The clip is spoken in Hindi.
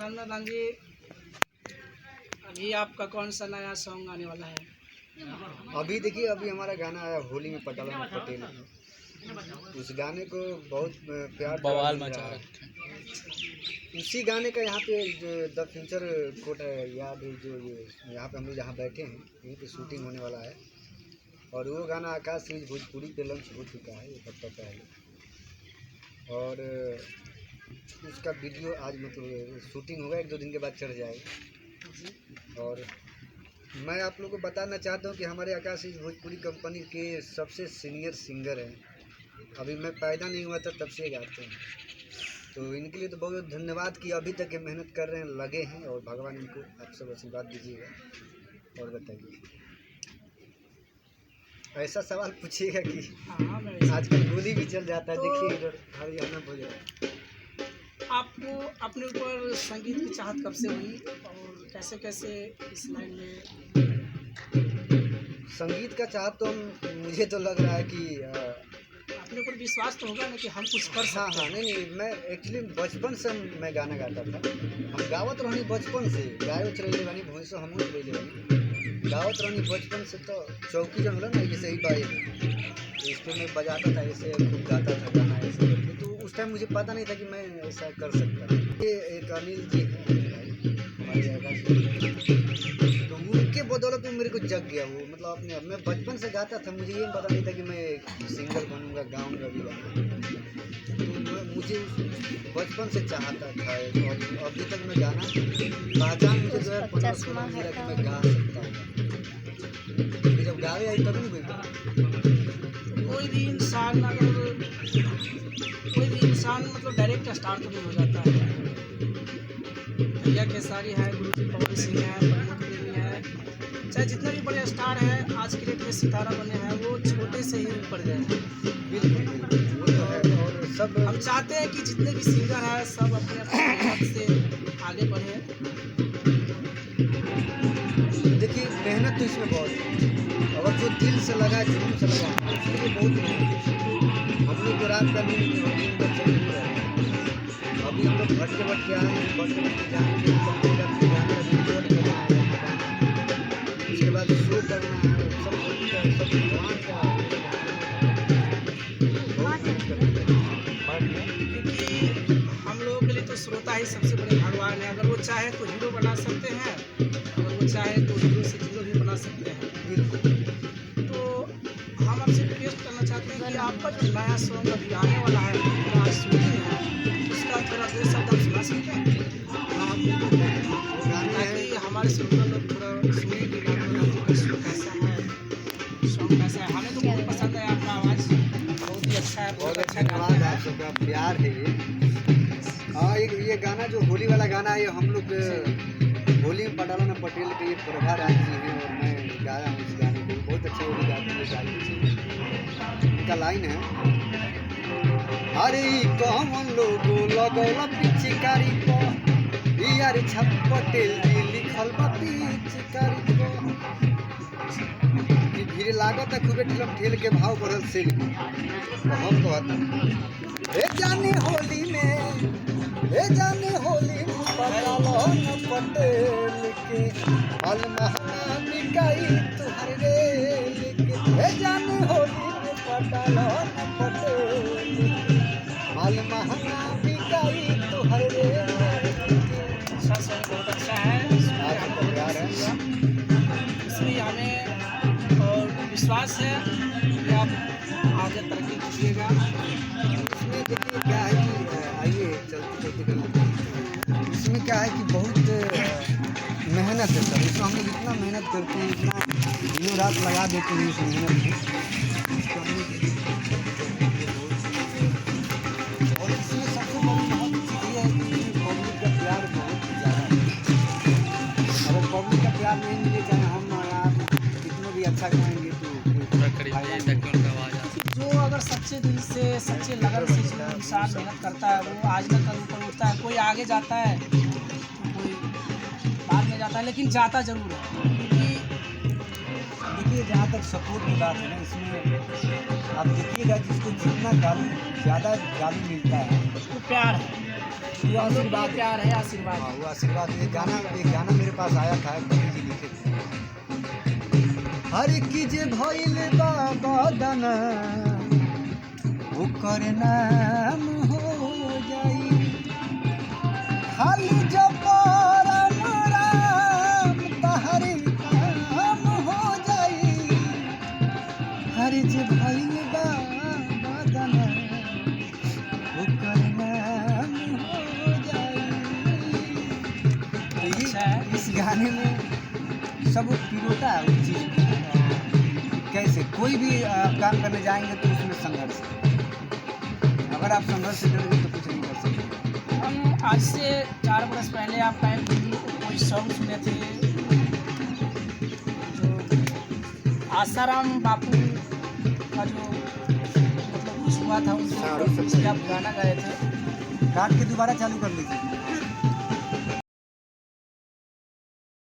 नंदन जी, अभी आपका कौन सा नया सॉन्ग आने वाला है? अभी देखिए, अभी हमारा गाना आया होली में पटाला में पटेल। उस गाने को बहुत प्यार बवाल मचा रखे। उसी गाने का यहाँ पे जो द फ्यूचर कोर्ट है, याद है जो ये यहाँ पे हम लोग जहाँ बैठे हैं यहीं पे शूटिंग होने वाला है। और वो गाना आकाश सीरीज भोजपुरी पे लॉन्च हो चुका है एक हफ्ता पहले। और उसका वीडियो आज मतलब शूटिंग होगा, 1-2 दिन के बाद चढ़ जाएगा। और मैं आप लोगों को बताना चाहता हूँ कि हमारे आकाश सीरीज भोजपुरी कंपनी के सबसे सीनियर सिंगर हैं। अभी मैं पैदा नहीं हुआ था तब से गाते हैं, तो इनके लिए तो बहुत बहुत धन्यवाद कि अभी तक ये मेहनत कर रहे हैं, लगे हैं। और भगवान इनको आप सब आशीर्वाद दीजिएगा। और बताइए, ऐसा सवाल पूछिएगा कि आजकल गोली भी चल जाता है। देखिए इधर हरियाणा हो जाए। आपको अपने ऊपर संगीत की चाहत कब से हुई और कैसे कैसे इस लाइन में? संगीत का चाहत तो मुझे तो लग रहा है कि अपने ऊपर विश्वास तो होगा ना कि हम कुछ कर सकते हैं। नहीं, मैं एक्चुअली बचपन से मैं गाना गाता था। हम गावत रहनी बचपन से, गाय चले बानी भैंसो हम चले बानी गावत रहनी बचपन से। तो चौकी जन होला ना, जैसे ही बाई इस पर मैं बजाता था, ऐसे खूब गाता था गाना ऐसे करके। तो उस टाइम मुझे पता नहीं था कि मैं ऐसा कर सकता। ये एक अनिल जी हैं हमारे आकाश, तो उनके बदौलत मेरे को जग गया वो। मतलब अपने मैं बचपन से गाता था, मुझे ये पता नहीं था कि मैं सिंगर बनूंगा, गाऊंगा भी गाना। तो मुझे बचपन से चाहता था और अभी तक मैं गाना पहचान मुझे जो है 15-16 मिला कि मैं गा सकता हूँ। जब गावे आई तभी नहीं। कोई भी इंसान मतलब डायरेक्ट स्टार तो नहीं हो जाता है। भैया खेसारी है, गुरुजी पवन सिंह है, प्रमुख देवी है, चाहे जितने भी बड़े स्टार हैं आज की डेट में सितारा बने हैं, वो छोटे से ही ऊपर गए हैं। बिल्कुल। और सब हम चाहते हैं कि जितने भी सिंगर हैं सब अपने अपने मेहनत से आगे बढ़े। देखिए, मेहनत तो इसमें बहुत है, और जो दिल से लगा, जुनून से लगा, उसके लिए बहुत मेहनत है। हम लोग को रात का दिन अभी हम लोग भटके भटके आए हैं, भटके जाएंगे, उसके बाद शो करना है, सब भगवान का। क्योंकि हम लोगों के लिए तो श्रोता ही सबसे बड़े भगवान है। अगर वो चाहे तो हीरो बना सकते हैं, अगर वो चाहे तो हीरो से हीरो भी बना सकते हैं। तो हम आपसे रिक्वेस्ट करना चाहते हैं कि आपका जो नया सॉन्ग अभी आने वाला है, पूरा शूटिंग है, उसका थोड़ा 2 शब्द आप सुना सकते हैं ताकि हमारे श्रोता लोग पूरा सुने कि सॉन्ग कैसा है। हमें तो बहुत पसंद है, आपका आवाज़ बहुत ही अच्छा है, बहुत अच्छा धन्यवाद। आप सबका प्यार है ये। हाँ, ये गाना जो होली वाला गाना है, ये हम लोग होली में पटाला में पटेल के ये प्रभा राज जी हैं और मैं गाया हूँ इस गाने को। बहुत अच्छा होली गाते हैं। इनका लाइन है, अरे कौन लोगो लगौला पिचकारी को यार छप पटेल जी लिखल बा पिचकारी को। भीड़ लागत है खूबे ठेल के भाव बढ़ल से हम कहता ए जाने होली में पटाला न पटेल के माल महंगा बिकाई तुहर रेल के। ए जाने होली में पटाला न पटेल के माल महंगा बिकाई तुहर रेल के। अच्छा सॉन्ग बहुत अच्छा है, प्यार है, इसलिए हमें और विश्वास है कि आप आगे तरक्की कीजिएगा। इसमें देखिए क्या है कि आइए चलते इसमें क्या है कि बहुत मेहनत है सर। इसमें हम लोग इतना मेहनत करते हैं, इतना दिनों रात लगा देते हैं इस मेहनत में। और इसमें सबसे बड़ी बहुत चीज़ ये है कि पब्लिक का प्यार बहुत ज़्यादा है। अगर पब्लिक का प्यार नहीं मिले, चाहे हम आप कितने भी अच्छा गाएंगे तो जो अगर सच्चे दिल से, सच्चे लगन से जो इंसान मेहनत करता है, वो आज न कल ऊपर उठता है। कोई आगे जाता है, कोई बाद में जाता है, लेकिन जाता जरूर है। क्योंकि देखिए, जहाँ तक सपोर्ट की बात है ना, इसमें आप देखिएगा जिसको जितना गाली ज़्यादा गाली मिलता है वो प्यार है। वो हम लोग आशीर्वाद का प्यार है, आशीर्वाद। हाँ वो आशीर्वाद। एक गाना मेरे पास आया था, कवि जी लिखे थे। हर की जे भइल बाबा दाना ओकर नाम हो जाई, खाली जपरन राम तहरी काम हो जाई। हर जे भइल बाबा दाना ओकर नाम हो जाई। अच्छा है। इस गाने में सब पिरोता है उस चीज़ को। कैसे कोई भी काम करने जाएंगे तो उसमें संघर्ष है। अगर आप संघर्ष से डरोगे तो कुछ नहीं कर सकते। हम आज से 4 बरस पहले आपका एक कोई सॉन्ग सुने थे, जो आसाराम बापू का जो मतलब कुछ हुआ था हाँ, उस पर आप गाना गाए थे। काट के दोबारा चालू कर लीजिए।